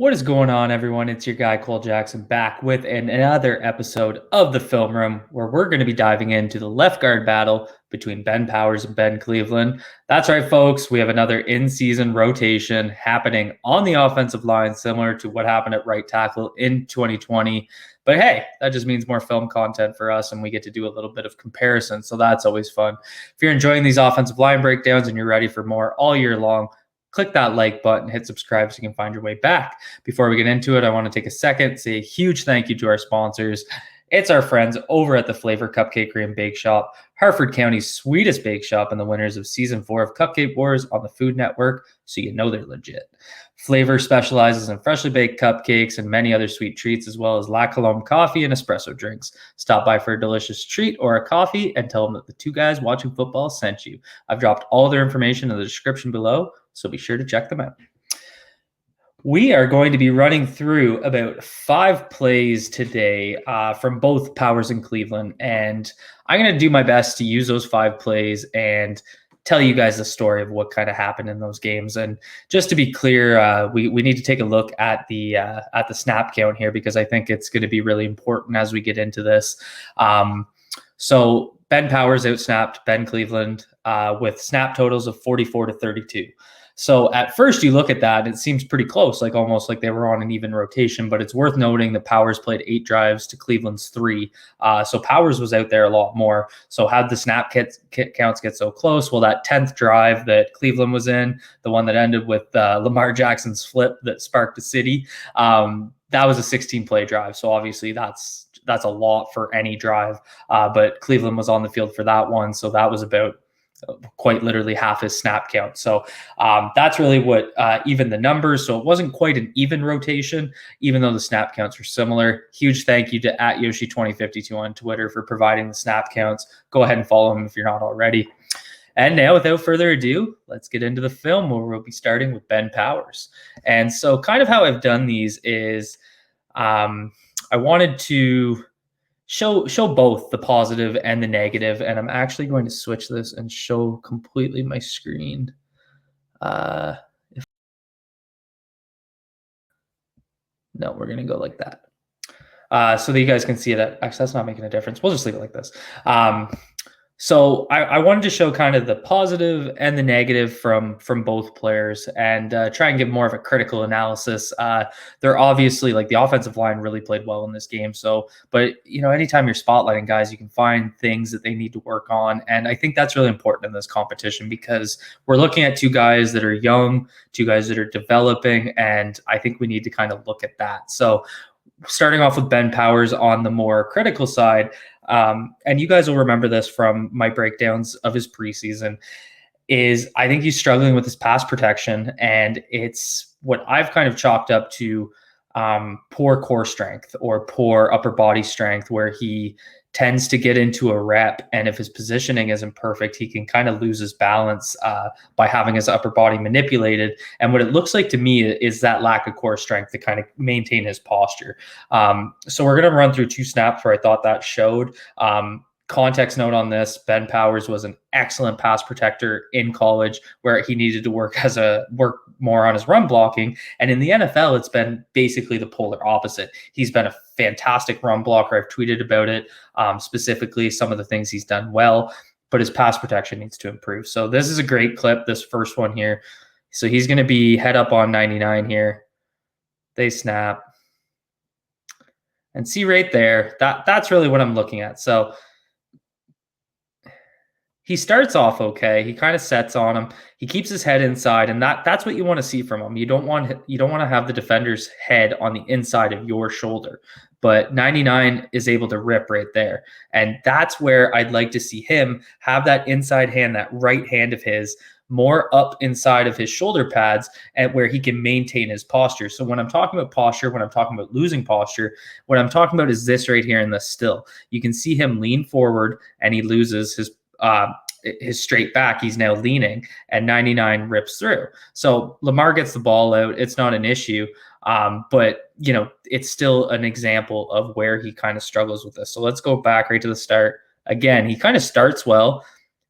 What is going on, everyone? It's your guy, Cole Jackson, back with another episode of the Film Room, where we're going to be diving into the left guard battle between Ben Powers and Ben Cleveland. That's right, folks. We have another in-season rotation happening on the offensive line, similar to what happened at right tackle in 2020. But hey, that just means more film content for us, and we get to do a little bit of comparison. So that's always fun. If you're enjoying these offensive line breakdowns and you're ready for more all year long, click that like button, hit subscribe so you can find your way back. Before we get into it, I want to take a second, say a huge thank you to our sponsors. It's our friends over at the Flavor Cupcakery and Bake Shop, Harford County's sweetest bake shop, and the winners of Season 4 of Cupcake Wars on the Food Network, so you know they're legit. Flavor specializes in freshly baked cupcakes and many other sweet treats, as well as La Colombe coffee and espresso drinks. Stop by for a delicious treat or a coffee and tell them that the two guys watching football sent you. I've dropped all their information in the description below, so be sure to check them out. We are going to be running through about 5 plays today from both Powers and Cleveland, and I'm going to do my best to use those 5 plays and tell you guys the story of what kind of happened in those games. And just to be clear, we need to take a look at the snap count here, because I think it's going to be really important as we get into this. So Ben Powers outsnapped Ben Cleveland with snap totals of 44 to 32. So at first you look at that, it seems pretty close, like almost like they were on an even rotation, but it's worth noting that Powers played 8 drives to Cleveland's 3. So Powers was out there a lot more. So how'd the snap counts get so close? Well, that 10th drive that Cleveland was in, the one that ended with Lamar Jackson's flip that sparked the city, that was a 16-play drive. So obviously that's a lot for any drive, but Cleveland was on the field for that one. So that was about quite literally half his snap count. So that's really what even the numbers. So it wasn't quite an even rotation, even though the snap counts were similar. Huge thank you to @Yoshi2052 on Twitter for providing the snap counts. Go ahead and follow him if you're not already. And now, without further ado, let's get into the film, where we'll be starting with Ben Powers. And so kind of how I've done these is I wanted to show both the positive and the negative, and I'm actually going to switch this and show completely my screen. No, we're going to go like that. So that you guys can see that. Actually, that's not making a difference. We'll just leave it like this. So I wanted to show kind of the positive and the negative from both players, and try and give more of a critical analysis. They're obviously, like, the offensive line really played well in this game. So, but anytime you're spotlighting guys, you can find things that they need to work on, and I think that's really important in this competition, because we're looking at 2 guys that are young, 2 guys that are developing, and I think we need to kind of look at that. So, starting off with Ben Powers on the more critical side. And you guys will remember this from my breakdowns of his preseason, is I think he's struggling with his pass protection, and it's what I've kind of chalked up to poor core strength or poor upper body strength, where he tends to get into a rep, and if his positioning isn't perfect, he can kind of lose his balance by having his upper body manipulated. And what it looks like to me is that lack of core strength to kind of maintain his posture. So we're going to run through 2 snaps where I thought that showed. Context note on this: Ben Powers was an excellent pass protector in college, where he needed to work more on his run blocking. And in the NFL, it's been basically the polar opposite. He's been a fantastic run blocker. I've tweeted about it, specifically some of the things he's done well, but his pass protection needs to improve. So this is a great clip, this first one here. So he's going to be head up on 99 here. They snap. And see right there, that's really what I'm looking at. So he starts off okay. He kind of sets on him. He keeps his head inside, and that's what you want to see from him. You don't want to have the defender's head on the inside of your shoulder. But 99 is able to rip right there. And that's where I'd like to see him have that inside hand, that right hand of his, more up inside of his shoulder pads, and where he can maintain his posture. So when I'm talking about posture, when I'm talking about losing posture, what I'm talking about is this right here in the still. You can see him lean forward, and he loses his straight back. He's now leaning, and 99 rips through. So Lamar gets the ball out. It's not an issue. But it's still an example of where he kind of struggles with this. So let's go back right to the start. Again, he kind of starts well.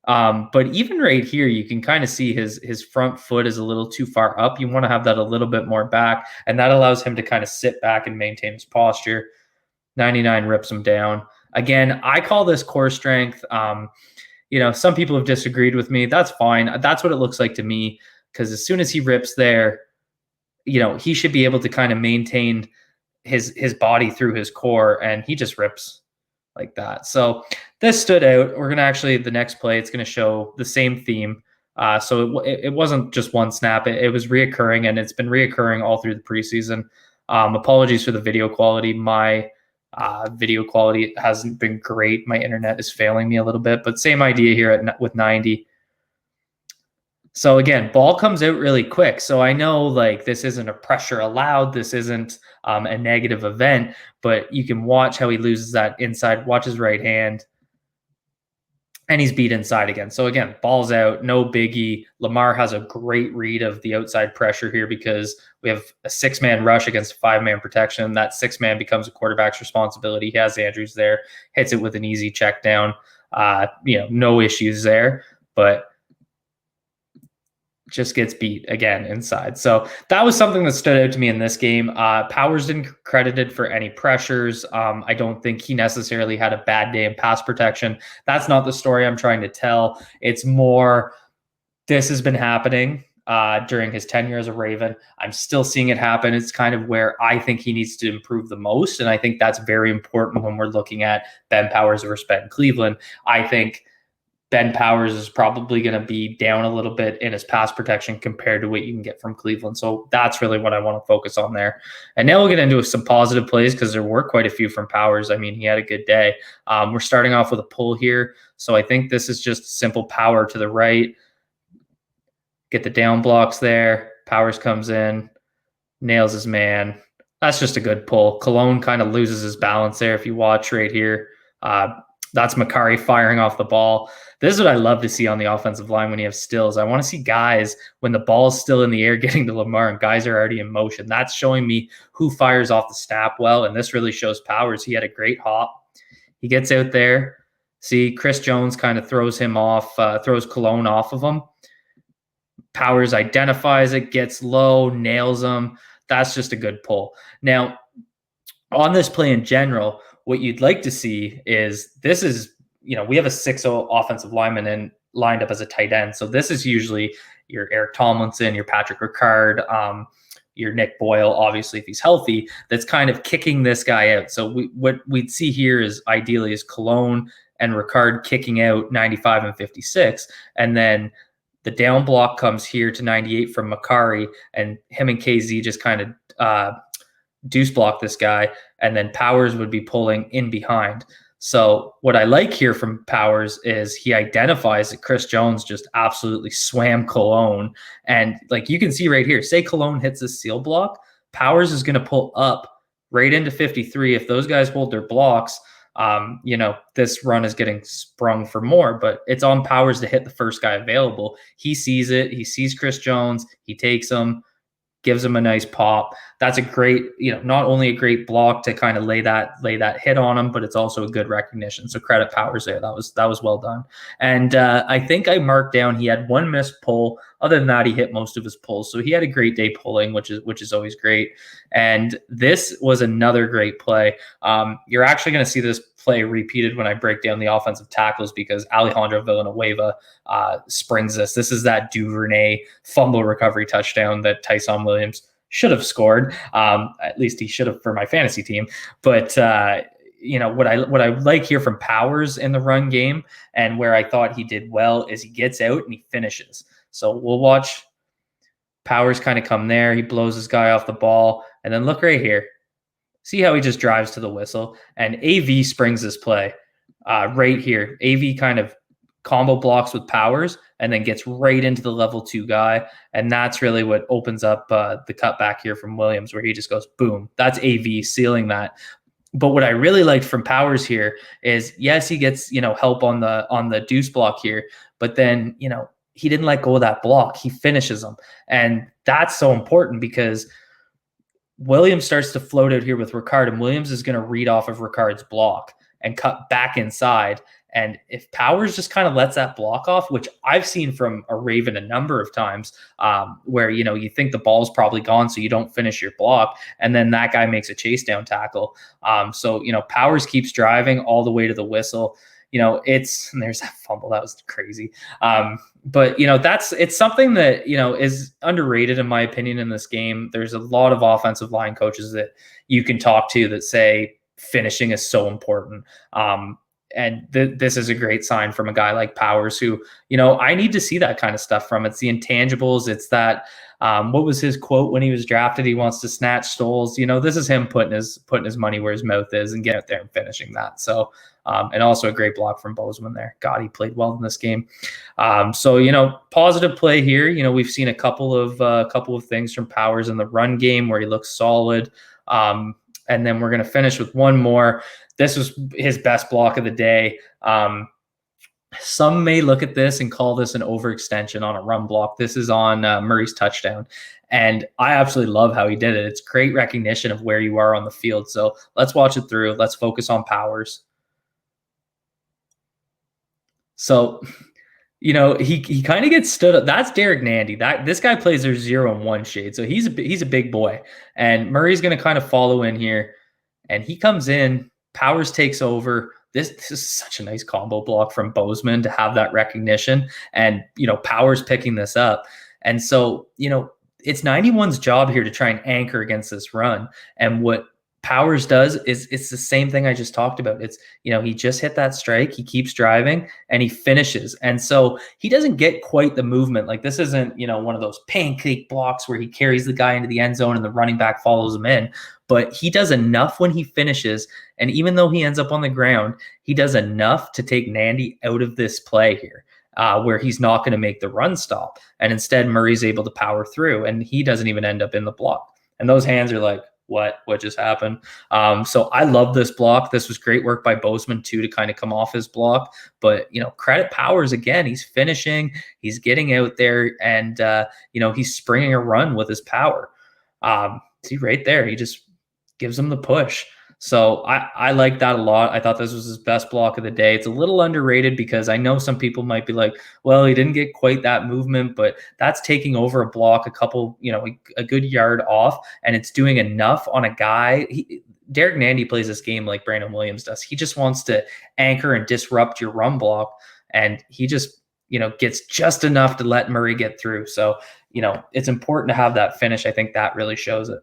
But even right here, you can kind of see his front foot is a little too far up. You want to have that a little bit more back, and that allows him to kind of sit back and maintain his posture. 99 rips him down. Again, I call this core strength. Some people have disagreed with me. That's fine. That's what it looks like to me, because as soon as he rips there, he should be able to kind of maintain his body through his core, and he just rips like that. So this stood out. We're going to actually, the next play, it's going to show the same theme. So it wasn't just one snap. It was reoccurring, and it's been reoccurring all through the preseason. Apologies for the video quality. My video quality hasn't been great. My internet is failing me a little bit, but same idea here with 90. So again, ball comes out really quick. So I know like this isn't a pressure allowed. This isn't a negative event, but you can watch how he loses that inside, watch his right hand, and he's beat inside again. So again, ball's out, no biggie. Lamar has a great read of the outside pressure here because we have a 6-man rush against a 5-man protection. That 6-man becomes a quarterback's responsibility. He has Andrews there, hits it with an easy check down. No issues there, but just gets beat again inside. So that was something that stood out to me in this game. Powers didn't credited for any pressures. I don't think he necessarily had a bad day in pass protection. That's not the story I'm trying to tell. It's more, this has been happening during his tenure as a Raven. I'm still seeing it happen. It's kind of where I think he needs to improve the most. And I think that's very important when we're looking at Ben Powers versus Ben Cleveland. I think Ben Powers is probably going to be down a little bit in his pass protection compared to what you can get from Cleveland. So that's really what I want to focus on there. And now we'll get into some positive plays because there were quite a few from Powers. I mean, he had a good day. We're starting off with a pull here. So I think this is just simple power to the right. Get the down blocks there. Powers comes in, nails his man. That's just a good pull. Cologne kind of loses his balance there if you watch right here. That's Makari firing off the ball. This is what I love to see on the offensive line when you have stills. I want to see guys, when the ball's still in the air, getting to Lamar and guys are already in motion. That's showing me who fires off the snap well, and this really shows Powers. He had a great hop. He gets out there. See, Chris Jones kind of throws him off, throws Cologne off of him. Powers identifies it, gets low, nails him. That's just a good pull. Now, on this play in general, what you'd like to see is this is, we have a 6-0 offensive lineman and lined up as a tight end. So this is usually your Eric Tomlinson, your Patrick Ricard, your Nick Boyle, obviously, if he's healthy, that's kind of kicking this guy out. So what we'd see here is ideally is Cologne and Ricard kicking out 95 and 56. And then the down block comes here to 98 from Makari, and him and KZ just kind of deuce block this guy, and then Powers would be pulling in behind. So what I like here from Powers is he identifies that Chris Jones just absolutely swam Cologne. And like you can see right here, say Cologne hits a seal block, Powers is going to pull up right into 53. If those guys hold their blocks, this run is getting sprung for more, but it's on Powers to hit the first guy available. He sees it. He sees Chris Jones. He takes him, gives him a nice pop. That's a great, not only a great block to kind of lay that hit on him, but it's also a good recognition. So credit Powers there. That was well done. And I think I marked down he had one missed pull. Other than that, he hit most of his pulls. So he had a great day pulling, which is always great. And this was another great play. You're actually going to see this play repeated when I break down the offensive tackles because Alejandro Villanueva springs this. This is that Duvernay fumble recovery touchdown that Tyson Williams should have scored. At least he should have for my fantasy team. But what I like here from Powers in the run game and where I thought he did well is he gets out and he finishes. So we'll watch Powers kind of come there. He blows this guy off the ball. And then look right here. See how he just drives to the whistle. And AV springs this play right here. AV kind of combo blocks with Powers and then gets right into the level 2 guy. And that's really what opens up the cutback here from Williams where he just goes, boom. That's AV sealing that. But what I really liked from Powers here is, yes, he gets, help on the deuce block here. But then, he didn't let go of that block. He finishes them. And that's so important because Williams starts to float out here with Ricard, and Williams is going to read off of Ricard's block and cut back inside. And if Powers just kind of lets that block off, which I've seen from a Raven a number of times, where you think the ball's probably gone, so you don't finish your block, and then that guy makes a chase down tackle. So Powers keeps driving all the way to the whistle. And there's that fumble that was crazy. But it's something that is underrated in my opinion in this game. There's a lot of offensive line coaches that you can talk to that say finishing is so important. And this is a great sign from a guy like Powers who, I need to see that kind of stuff from. It's the intangibles. It's that, what was his quote when he was drafted? He wants to snatch souls. This is him putting his money where his mouth is and getting out there and finishing that. So, and also a great block from Bozeman there. God, he played well in this game. So, positive play here. We've seen a couple of things from Powers in the run game where he looks solid. And then we're going to finish with one more. This was his best block of the day. Some may look at this and call this an overextension on a run block. This is on Murray's touchdown. And I absolutely love how he did it. It's great recognition of where you are on the field. So let's watch it through. Let's focus on Powers. So, he kind of gets stood up. That's Derek Nandy. This guy plays their 0 and 1 shade. So he's a big boy. And Murray's going to kind of follow in here. And he comes in. Powers takes over. This is such a nice combo block from Bozeman to have that recognition. And, Powers picking this up. And so, it's 91's job here to try and anchor against this run. And what Powers does is it's the same thing I just talked about. It's, he just hit that strike, he keeps driving and he finishes. And so he doesn't get quite the movement. Like this isn't, one of those pancake blocks where he carries the guy into the end zone and the running back follows him in, but he does enough when he finishes. And even though he ends up on the ground, he does enough to take Nandy out of this play here. Where he's not going to make the run stop. And instead Murray's able to power through and he doesn't even end up in the block. And those hands are like, what just happened? So I love this block. This was great work by Bozeman too, to kind of come off his block, but credit Powers again. He's finishing, he's getting out there and he's springing a run with his power. See right there, he just gives him the push. So I like that a lot. I thought this was his best block of the day. It's a little underrated because I know some people might be like, well, he didn't get quite that movement, but that's taking over a block a couple, a good yard off, and it's doing enough on a guy. Derek Nandy plays this game like Brandon Williams does. He just wants to anchor and disrupt your run block, and he just, gets just enough to let Murray get through. So, it's important to have that finish. I think that really shows it.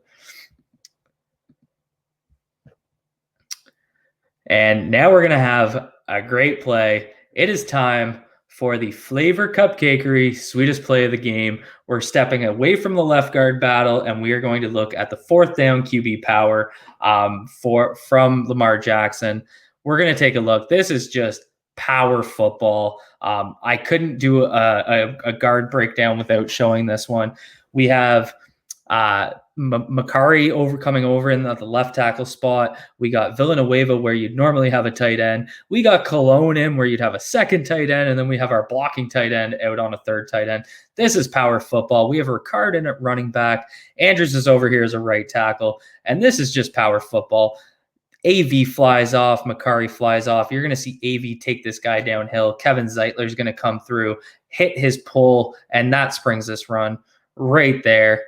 And now we're going to have a great play. It is time for the Flavor Cupcakery sweetest play of the game. We're stepping away from the left guard battle, and we are going to look at the fourth down QB power from Lamar Jackson. We're going to take a look. This is just power football. I couldn't do a guard breakdown without showing this one. We have Makari coming over in the left tackle spot. We got Villanueva where you'd normally have a tight end. We got Cologne in where you'd have a second tight end, and then we have our blocking tight end out on a third tight end. This is power football. We have Ricard in at running back. Andrews is over here as a right tackle, and this is just power football. AV flies off, Makari flies off. You're going to see AV take this guy downhill. Kevin Zeitler is going to come through, hit his pull, and that springs this run right there.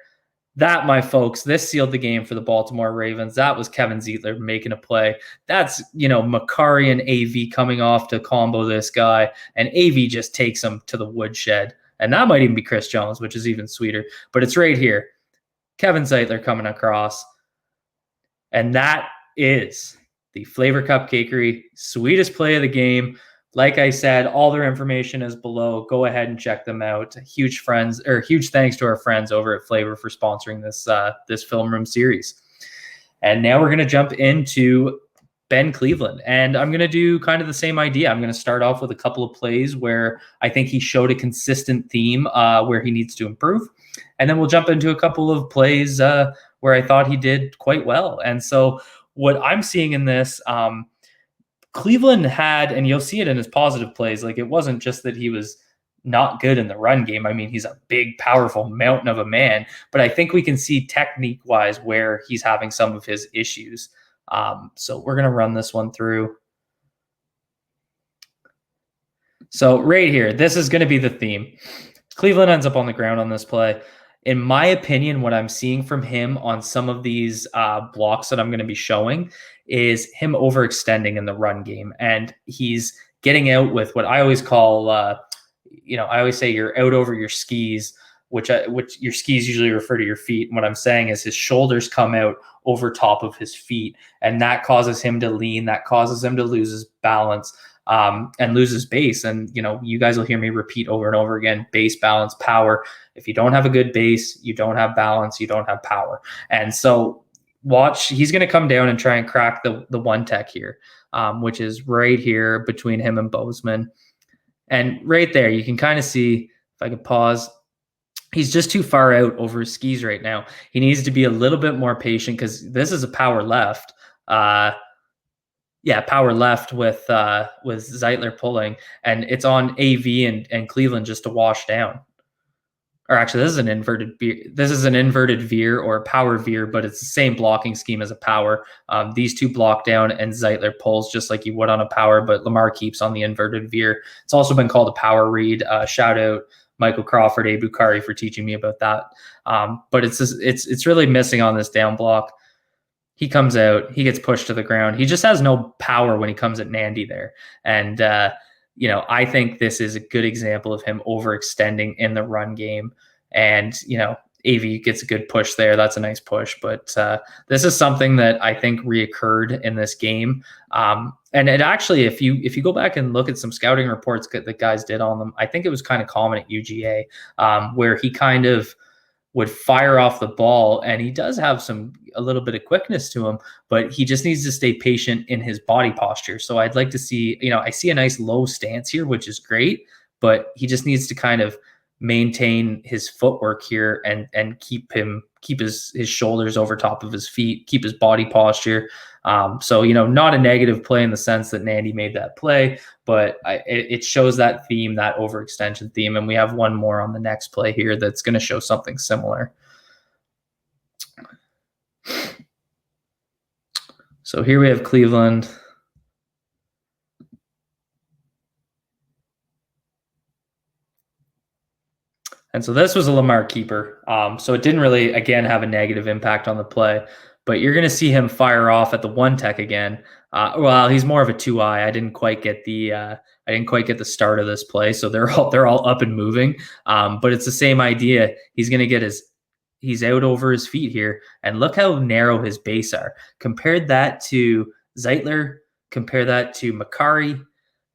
That, my folks, this sealed the game for the Baltimore Ravens. That was Kevin Zeitler making a play. That's, Makari and AV coming off to combo this guy, and AV just takes him to the woodshed. And that might even be Chris Jones, which is even sweeter. But it's right here. Kevin Zeitler coming across. And that is the Flavor Cupcakery sweetest play of the game. Like I said, all their information is below. Go ahead and check them out. Huge thanks to our friends over at Flavor for sponsoring this film room series. And now we're going to jump into Ben Cleveland. And I'm going to do kind of the same idea. I'm going to start off with a couple of plays where I think he showed a consistent theme where he needs to improve. And then we'll jump into a couple of plays where I thought he did quite well. And so what I'm seeing in this, Cleveland had, and you'll see it in his positive plays, like it wasn't just that he was not good in the run game. I mean, he's a big, powerful mountain of a man, but I think we can see technique-wise where he's having some of his issues. So we're going to run this one through. So right here, this is going to be the theme. Cleveland ends up on the ground on this play. In my opinion, what I'm seeing from him on some of these blocks that I'm going to be showing is him overextending in the run game, and he's getting out with what I always call, I always say you're out over your skis, which your skis usually refer to your feet. And what I'm saying is his shoulders come out over top of his feet, and that causes him to lean. That causes him to lose his balance and loses base. And, you guys will hear me repeat over and over again, base, balance, power. If you don't have a good base, you don't have balance, you don't have power. And so watch, he's going to come down and try and crack the one tech here, which is right here between him and Bozeman. And right there, you can kind of see, if I could pause, he's just too far out over his skis right now. He needs to be a little bit more patient because this is a power left. Power left with Zeitler pulling, and it's on AV and Cleveland just to wash down. Or actually, this is an inverted veer. This is an inverted veer or power veer, but it's the same blocking scheme as a power. These two block down, and Zeitler pulls just like you would on a power, but Lamar keeps on the inverted veer. It's also been called a power read. Shout out Michael Crawford, A. Bukhari for teaching me about that. But it's really missing on this down block. He comes out, he gets pushed to the ground. He just has no power when he comes at Nandy there. And, I think this is a good example of him overextending in the run game. And, AV gets a good push there. That's a nice push. But this is something that I think reoccurred in this game. And it actually, if you go back and look at some scouting reports that guys did on them, I think it was kind of common at UGA, where he kind of would fire off the ball, and he does have a little bit of quickness to him, but he just needs to stay patient in his body posture. So I'd like to see, I see a nice low stance here, which is great, but he just needs to kind of maintain his footwork here and keep his shoulders over top of his feet, keep his body posture. So, not a negative play in the sense that Nandy made that play, but it shows that theme, that overextension theme. And we have one more on the next play here that's going to show something similar. So here we have Cleveland. And so this was a Lamar keeper. So it didn't really, again, have a negative impact on the play. But you're going to see him fire off at the one tech again. Well, he's more of a 2-eye. I didn't quite get the start of this play, so they're all up and moving. But it's the same idea. He's going to get he's out over his feet here, and look how narrow his base are. Compare that to Zeitler. Compare that to Makari.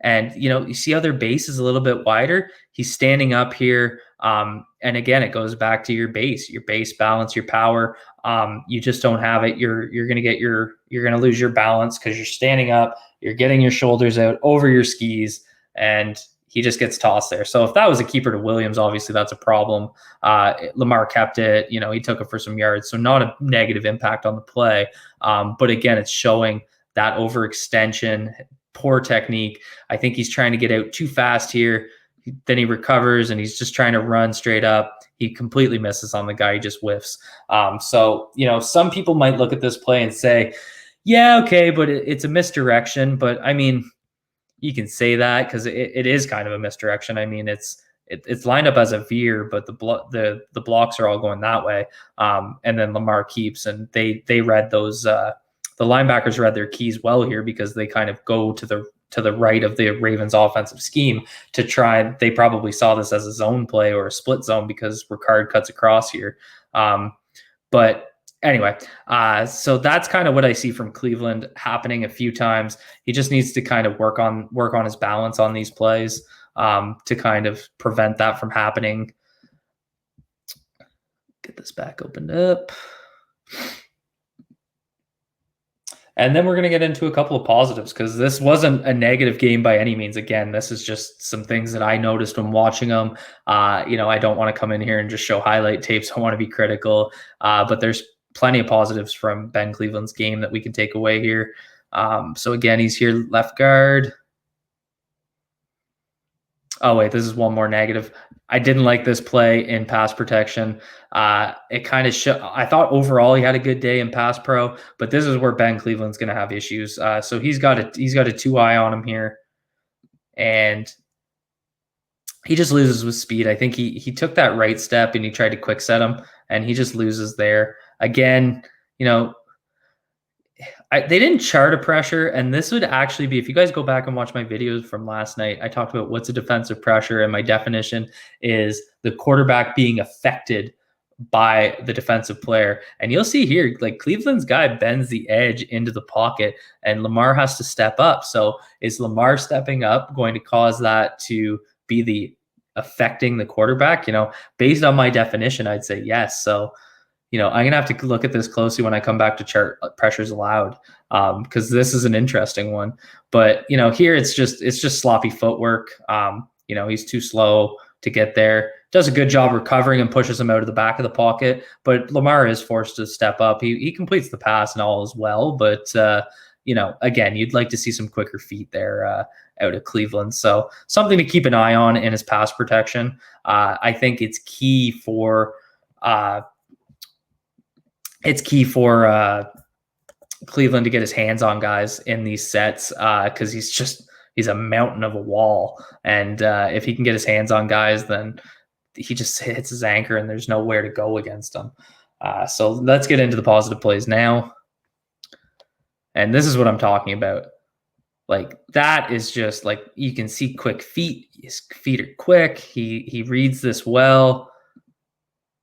And, you see how their base is a little bit wider. He's standing up here. And again, it goes back to your base balance, your power. You just don't have it. You're going to lose your balance because you're standing up, you're getting your shoulders out over your skis, and he just gets tossed there. So if that was a keeper to Williams, obviously that's a problem. Lamar kept it, he took it for some yards. So not a negative impact on the play. But again, it's showing that overextension, poor technique. I think he's trying to get out too fast here. Then he recovers and he's just trying to run straight up. He completely misses on the guy. He just whiffs. So, some people might look at this play and say, yeah, okay, but it's a misdirection. But I mean, you can say that because it is kind of a misdirection. I mean, it's lined up as a veer, but the blocks are all going that way. And then Lamar keeps, and they read those, the linebackers read their keys well here because they kind of go to the right of the Ravens offensive scheme to try. They probably saw this as a zone play or a split zone because Ricard cuts across here. But anyway, so that's kind of what I see from Cleveland happening a few times. He just needs to kind of work on his balance on these plays to kind of prevent that from happening. Get this back opened up. And then we're going to get into a couple of positives because this wasn't a negative game by any means. Again, this is just some things that I noticed when watching them. I don't want to come in here and just show highlight tapes. I want to be critical, but there's plenty of positives from Ben Cleveland's game that we can take away here. So again, he's here left guard. Oh, wait, this is one more negative. I didn't like this play in pass protection. It kind of I thought overall he had a good day in pass pro, but this is where Ben Cleveland's going to have issues. So he's got a 2-eye on him here. And he just loses with speed. I think he took that right step and he tried to quick set him, and he just loses there. Again, you know, they didn't chart a pressure, and this would actually be, if you guys go back and watch my videos from last night, I talked about what's a defensive pressure, and my definition is the quarterback being affected by the defensive player. And you'll see here, like Cleveland's guy bends the edge into the pocket, and Lamar has to step up. So is Lamar stepping up going to cause that to be the affecting the quarterback? Based on my definition, I'd say yes. So I'm going to have to look at this closely when I come back to chart pressures allowed, because this is an interesting one. But, here it's just sloppy footwork. He's too slow to get there. Does a good job recovering and pushes him out of the back of the pocket. But Lamar is forced to step up. He completes the pass and all as well. But, again, you'd like to see some quicker feet there out of Cleveland. So something to keep an eye on in his pass protection. I think it's key for Cleveland to get his hands on guys in these sets, because he's a mountain of a wall. And if he can get his hands on guys, then he just hits his anchor and there's nowhere to go against him. So let's get into the positive plays now. And this is what I'm talking about. Like, that is just like, you can see quick feet. His feet are quick. He reads this well.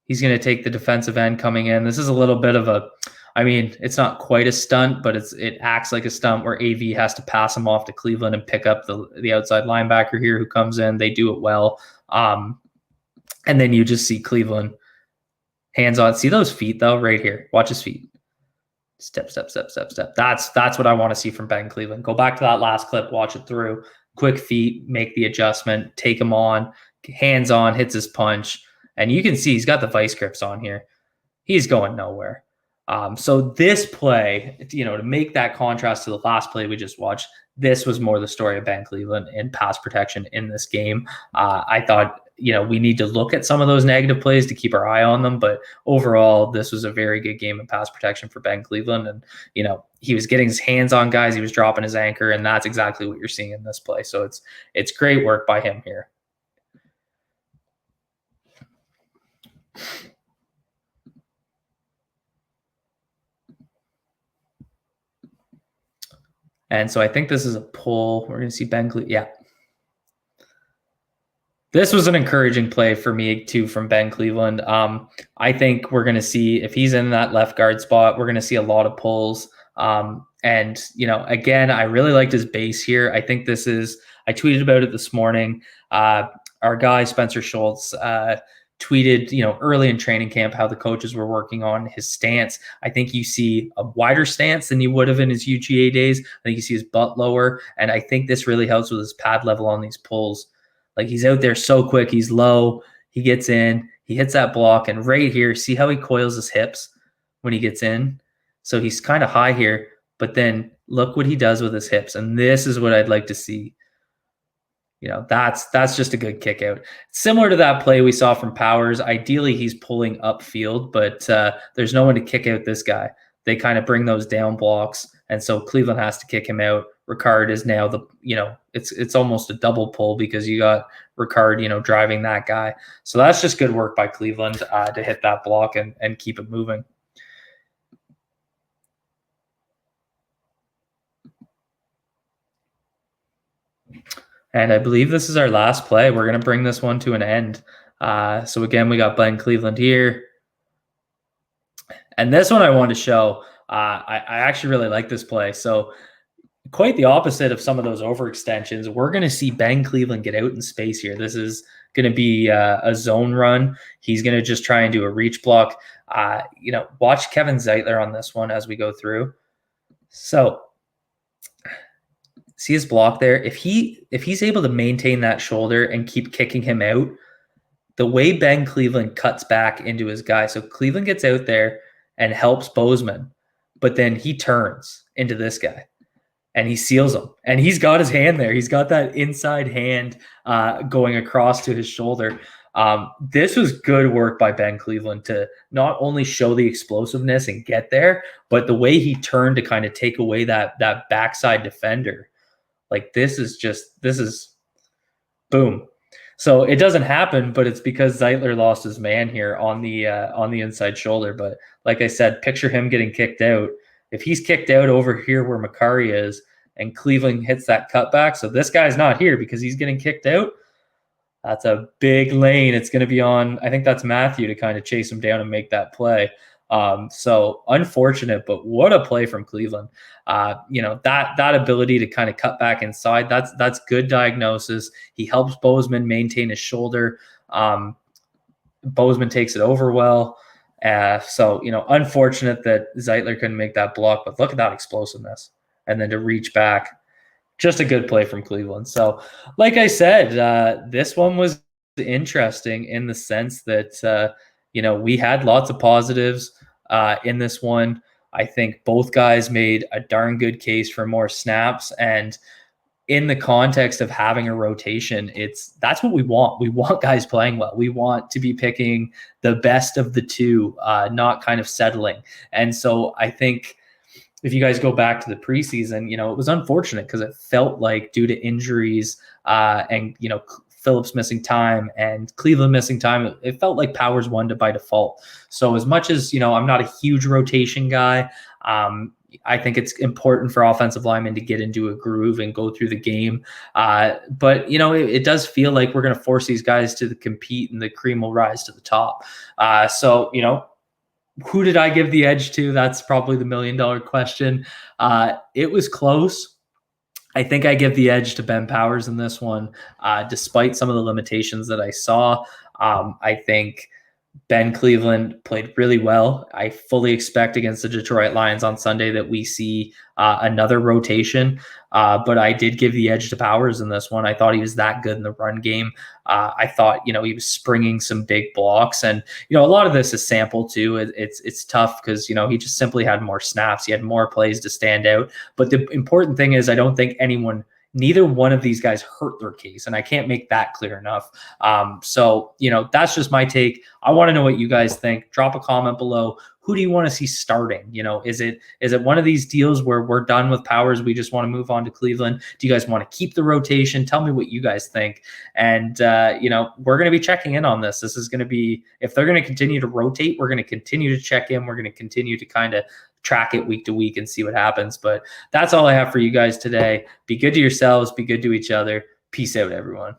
He's going to take the defensive end coming in. This is a little bit of it's not quite a stunt, but it acts like a stunt where AV has to pass him off to Cleveland and pick up the outside linebacker here who comes in. They do it well. And then you just see Cleveland hands on. See those feet though, right here. Watch his feet. Step, step, step, step, step. That's what I want to see from Ben Cleveland. Go back to that last clip, watch it through. Quick feet, make the adjustment, take him on, hands on, hits his punch. And you can see he's got the vice grips on here. He's going nowhere. So this play, to make that contrast to the last play we just watched, this was more the story of Ben Cleveland in pass protection in this game. I thought, we need to look at some of those negative plays to keep our eye on them. But overall, this was a very good game of pass protection for Ben Cleveland. And, he was getting his hands on guys. He was dropping his anchor. And that's exactly what you're seeing in this play. So it's great work by him here. And so I think this is a pull. We're going to see Ben Cleveland. Yeah. This was an encouraging play for me too from Ben Cleveland. I think we're going to see, if he's in that left guard spot, we're going to see a lot of pulls. And, again, I really liked his base here. I think I tweeted about it this morning. Our guy, Spencer Schultz, tweeted, early in training camp how the coaches were working on his stance. I think you see a wider stance than you would have in his UGA days. I think you see his butt lower, and I think this really helps with his pad level on these pulls. Like, he's out there so quick, he's low, he gets in, he hits that block, and right here, see how he coils his hips when he gets in? So he's kind of high here, but then look what he does with his hips, and this is what I'd like to see. That's just a good kick out. Similar to that play we saw from Powers. Ideally, he's pulling upfield, but there's no one to kick out this guy. They kind of bring those down blocks, and so Cleveland has to kick him out. Ricard is now it's almost a double pull because you got Ricard, driving that guy. So that's just good work by Cleveland to hit that block and keep it moving. And I believe this is our last play. We're going to bring this one to an end. So again, we got Ben Cleveland here. And this one I wanted to show. I actually really like this play. So quite the opposite of some of those overextensions. We're going to see Ben Cleveland get out in space here. This is going to be a zone run. He's going to just try and do a reach block. Watch Kevin Zeitler on this one as we go through. So see his block there. If he's able to maintain that shoulder and keep kicking him out, the way Ben Cleveland cuts back into his guy. So Cleveland gets out there and helps Bozeman, but then he turns into this guy and he seals him. And he's got his hand there. He's got that inside hand going across to his shoulder. This was good work by Ben Cleveland to not only show the explosiveness and get there, but the way he turned to kind of take away that backside defender. Like, this is boom. So it doesn't happen, but it's because Zeitler lost his man here on the inside shoulder. But like I said, picture him getting kicked out. If he's kicked out over here where Makari is, and Cleveland hits that cutback, so this guy's not here because he's getting kicked out. That's a big lane. It's going to be on. I think that's Matthew to kind of chase him down and make that play. So unfortunate, but what a play from Cleveland. That ability to kind of cut back inside. That's good diagnosis. He helps Bozeman maintain his shoulder. Bozeman takes it over well. So unfortunate that Zeitler couldn't make that block, but look at that explosiveness, and then to reach back. Just a good play from Cleveland. So, like I said, this one was interesting in the sense that, we had lots of positives in this one. I think both guys made a darn good case for more snaps. And in the context of having a rotation, that's what we want. We want guys playing well. We want to be picking the best of the two, not kind of settling. And so I think if you guys go back to the preseason, it was unfortunate because it felt like due to injuries and, Phillips missing time and Cleveland missing time, it felt like Powers won by default. So as much as, I'm not a huge rotation guy, I think it's important for offensive linemen to get into a groove and go through the game. But, it does feel like we're going to force these guys to compete and the cream will rise to the top. So, who did I give the edge to? That's probably the $1 million question. It was close. I think I give the edge to Ben Powers in this one, despite some of the limitations that I saw. I think Ben Cleveland played really well. I fully expect against the Detroit Lions on Sunday that we see another rotation. But I did give the edge to Powers in this one. I thought he was that good in the run game. I thought, he was springing some big blocks. And, a lot of this is sample too. It's tough because, he just simply had more snaps. He had more plays to stand out. But the important thing is I don't think neither one of these guys hurt their case. And I can't make that clear enough. So, that's just my take. I want to know what you guys think. Drop a comment below. Who do you want to see starting? Is it one of these deals where we're done with Powers? We just want to move on to Cleveland. Do you guys want to keep the rotation? Tell me what you guys think. And, we're going to be checking in on this. This is going to be, if they're going to continue to rotate, we're going to continue to check in. We're going to continue to kind of track it week to week and see what happens. But that's all I have for you guys today. Be good to yourselves. Be good to each other. Peace out, everyone.